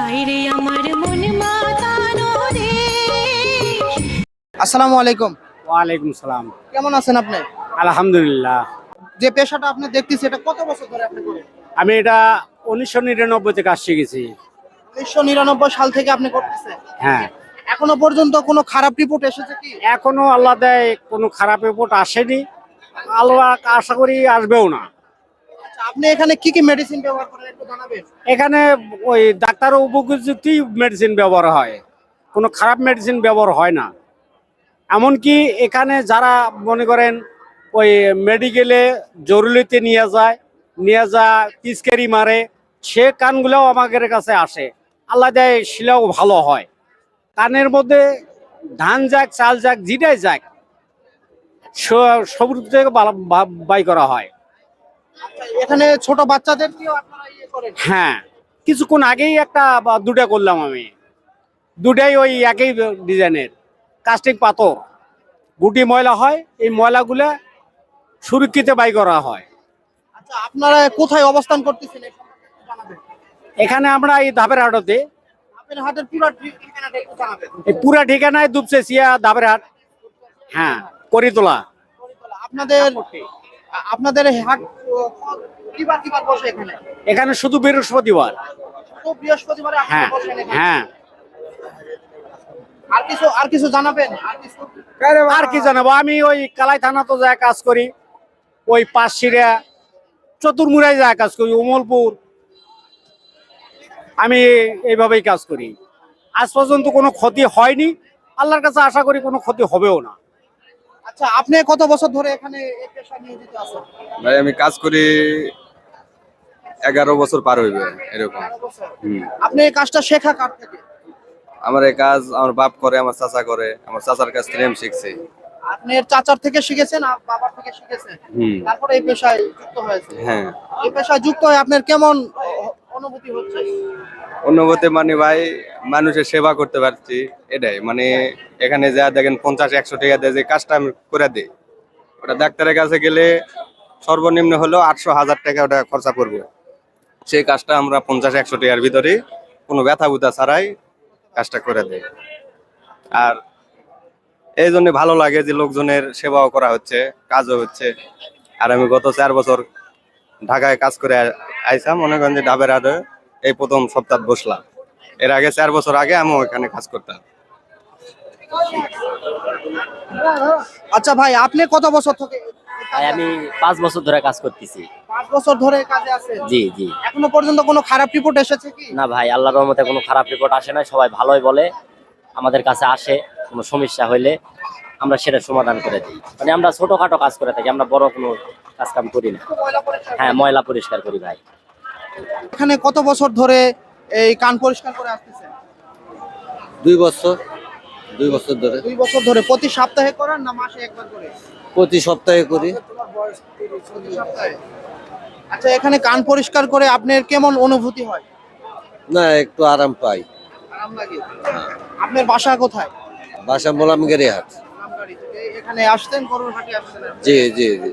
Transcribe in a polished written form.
হায়রে আমার মন মাতানো রে। আসসালামু আলাইকুম। ওয়ালাইকুম সালাম। কেমন আছেন আপনি? আলহামদুলিল্লাহ। যে পেশাটা আপনি দেখতেছি এটা কত বছর ধরে আপনি করেন? আমি এটা 1999 থেকে কাজ শিখেছি। 1999 সাল থেকে আপনি করতেছেন? হ্যাঁ, এখনো পর্যন্ত কোনো খারাপ রিপোর্ট এসেছে কি? এখনো আল্লাহ দেয় কোনো খারাপ রিপোর্ট আসেনি, আল্লাহ আশা করি আসবেও না। আচ্ছা, আপনি এখানে কি কি মেডিসিন ব্যবহার করেন একটু জানাবেন? এখানে ওই ডাক্তার উপযুক্ত মেডিসিন ব্যবহার হয়, কোনো খারাপ মেডিসিন ব্যবহার হয় না। এমনকি এখানে যারা মনে করেন ওই মেডিকেলে জরুরিতে নিয়ে যা পিচকারি মারে, সে কানগুলোও আমাদের কাছে আসে। আল্লাহ দেয় শিলাও ভালো হয়। কানের মধ্যে ধান যাক চাল যাক যেটাই যাক সবুজ থেকে বাই করা হয়। আচ্ছা, এখানে ছোট বাচ্চাদেরকেও আপনারা ইয়ে করেন? হ্যাঁ, কিছুক্ষণ আগেই একটা বা দুটা করলাম আমি, দুটাই ওই একই ডিজাইনের কাস্টিক পাথর গুটি ময়লা হয়, এই ময়লাগুলা সুরক্ষিত বাই করা হয়। আচ্ছা, আপনারা কোথায় অবস্থান করতেছেন এই সম্পর্কে একটু জানাবেন? এখানে আমরা এই ধাপের হাটতে, আপনার হাতের পুরো ঠিকানাটা একটু জানাবেন? এই পুরা ঠিকানায় দুপচেচিয়া ধাপের হাট। হ্যাঁ, করিতলা। আপনাদের আপনাদের এই হাট কিবার কিবার বসে এখানে? এখানে শুধু বৃহস্পতিবার। তো বৃহস্পতিবারে আপনারা হ্যাঁ বসেন এখানে? হ্যাঁ। আর কিছু জানাবেন? আর কিছু? আর কি জানাবো, আমি ওই কালাই থানা তো যায় কাজ করি, ওই পাঁচশিরা চতুর্মুড়ায় যায় কাজ করি, উমলপুর, আমি এইভাবেই কাজ করি। আজ পর্যন্ত কোনো ক্ষতি হয়নি, আল্লাহর কাছে আশা করি কোনো ক্ষতি হবেও না। আচ্ছা, আপনি কত বছর ধরে এখানে এই পেশায় নিয়োজিত আছেন? ভাই আমি কাজ করি 11 বছর পার হইবে এরকম। 11 বছর। আপনি এই কাজটা শেখা কার থেকে? আমার এই কাজ আমার বাপ করে, আমার চাচা করে, আমার চাচার কাছ থেকে আমি শিখছি। আপনি এর চাচার থেকে শিখেছেন আর বাবার থেকে শিখেছেন, তারপরে এই পেশায় যুক্ত হয়েছে? হ্যাঁ, এই পেশায় যুক্ত হয়ে আপনার কেমন অনুভূতি হচ্ছে? অন্যবতে মানে ভাই মানুষের সেবা করতে পারছি, এটাই মানে। এখানে যা দেখেন 50-100 টাকা দিয়ে যে কাজটা আমি করে দিই, ওটা ডাক্তারের কাছে গেলে সর্বনিম্ন হলো 800-1000 টাকা ওটা খরচা করবে। সেই কাজটা আমরা 50-100 টাকার ভিতরে কোনো ব্যথা বুথা ছাড়াই কাজটা করে দেয়। আর এই জন্য ভালো লাগে যে লোকজনের সেবাও করা হচ্ছে, কাজও হচ্ছে। আর আমি গত 4 বছর ঢাকায় কাজ করে আইসাম, মনে করেন যে ডাবের হাটে এই প্রথম সপ্তাহ বসলাম। এর আগে 4 বছর আগে আমি ওখানে কাজ করতাম। আচ্ছা ভাই, আপনি কত বছর থেকে? ভাই আমি 5 বছর ধরে কাজ করতেছি। 5 বছর ধরে কাজে আছেন? জি জি। এখনো পর্যন্ত কোনো খারাপ রিপোর্ট এসেছে কি? না ভাই, আল্লাহর রহমতে কোনো খারাপ রিপোর্ট আসে না, সবাই ভালোই বলে। আমাদের কাছে আসে কোনো সমস্যা হইলে আমরা সেটা সমাধান করে দিই। মানে আমরা ছোটখাটো কাজ করে থাকি, আমরা বড় কোনো কাজ কাম করি না। ময়লা পরিষ্কার? হ্যাঁ, ময়লা পরিষ্কার করি ভাই। এখানে কত বছর ধরে এই কান পরিষ্কার করে আসতেছেন? 2 বছর 2 বছর ধরে 2 বছর ধরে। প্রতি সপ্তাহে করেন না মাসে একবার করে? প্রতি সপ্তাহে করি। প্রতি সপ্তাহে। আচ্ছা, এখানে কান পরিষ্কার করে আপনার কেমন অনুভূতি হয়? না, একটু আরাম পাই। আরাম লাগে? আপনার বাসা কোথায়? বাসা মোলামগেরি হাট। রামবাড়ি থেকে এখানে আসতেন, গরুর হাটে আসছেন? জি জি জি।